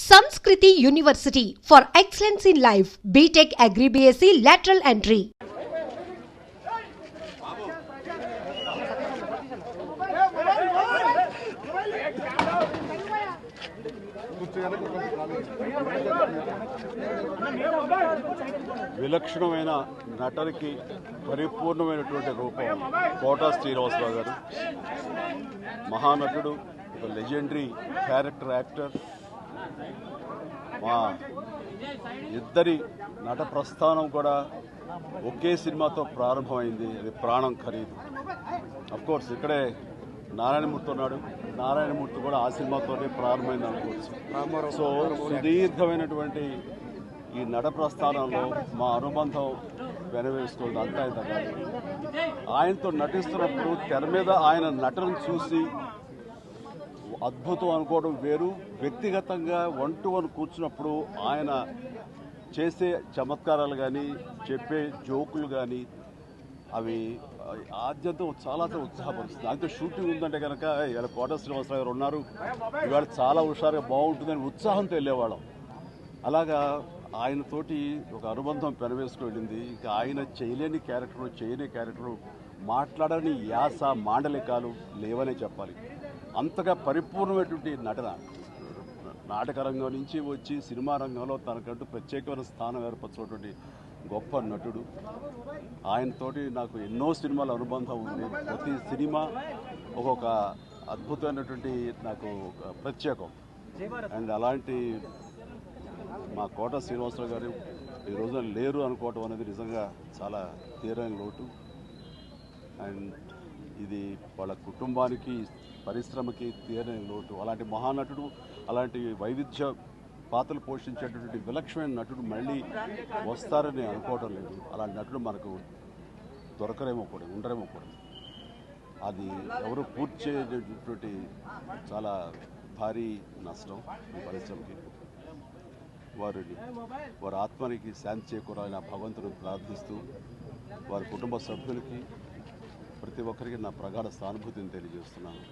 Sanskriti University for excellence in life. BTech Agri BSc lateral entry. విలక్షణమైన నటనకి పరిపూర్ణమైనటువంటి రూపం కోట శ్రీనివాసరావు గారు. మహానటుడు, ఒక లెజెండరీ క్యారెక్టర్ యాక్టర్. మా ఇద్దరి నట ప్రస్థానం కూడా ఒకే సినిమాతో ప్రారంభమైంది. అది ప్రాణం ఖరీదు. అఫ్కోర్స్ ఇక్కడే నారాయణమూర్తి ఉన్నాడు. నారాయణమూర్తి కూడా ఆ సినిమాతోనే ప్రారంభమైంది అనుకోవచ్చు. సో సుదీర్ఘమైనటువంటి ఈ నట ప్రస్థానంలో మా అనుబంధం వెనవేస్తుంది. అంతా ఇంత కాదు. ఆయనతో నటిస్తున్నప్పుడు తెర మీద ఆయన నటనను చూసి అద్భుతం అనుకోవడం వేరు. వ్యక్తిగతంగా వన్ టు వన్ కూర్చున్నప్పుడు ఆయన చేసే చమత్కారాలు కానీ, చెప్పే జోకులు కానీ అవి ఆద్యంతం చాలా ఉత్సాహపరుస్తుంది. ఆయనతో షూటింగ్ ఉందంటే కనుక ఇవాళ కోట శ్రీనివాసరావు గారు ఉన్నారు, ఇవాళ చాలా హుషారుగా బాగుంటుందని ఉత్సాహంతో వెళ్ళేవాళ్ళం. అలాగా ఆయనతోటి ఒక అనుబంధం పెనవేసుకు వెళ్ళింది. ఇక ఆయన చేయలేని క్యారెక్టరు, చేయని క్యారెక్టరు, మాట్లాడని యాస, మాండలికాలు లేవనే చెప్పాలి. అంతగా పరిపూర్ణమైనటువంటి నటన. నాటక రంగం నుంచి వచ్చి సినిమా రంగంలో తనకంటూ ప్రత్యేకమైన స్థానం ఏర్పరచుకున్నటువంటి గొప్ప నటుడు. ఆయనతోటి నాకు ఎన్నో సినిమాల అనుబంధం ఉంది. ప్రతి సినిమా ఒక్కొక్క అద్భుతమైనటువంటి నాకు ప్రత్యేకం. అండ్ అలాంటి మా కోట శ్రీనివాసరావు గారు ఈ రోజున లేరు అనుకోవటం అనేది నిజంగా చాలా తీరని లోటు. అండ్ ఇది వాళ్ళ కుటుంబానికి, పరిశ్రమకి తీరని లోటు. అలాంటి మహానటుడు, అలాంటి వైవిధ్య పాత్రలు పోషించేటటువంటి విలక్షణమైన నటుడు మళ్ళీ వస్తారని అనుకోవడం లేదు. అలాంటి నటుడు మనకు దొరకరేమో కూడా, ఉండరేమో కూడా. అది ఎవరు పూర్తి చేయటువంటి చాలా భారీ నష్టం ఈ పరిశ్రమకి. వారి ఆత్మనికి శాంతి చేకూరాలని భగవంతుని ప్రార్థిస్తూ, వారి కుటుంబ సభ్యులకి, ప్రతి ఒక్కరికి నా ప్రగాఢ సానుభూతిని తెలియజేస్తున్నాను.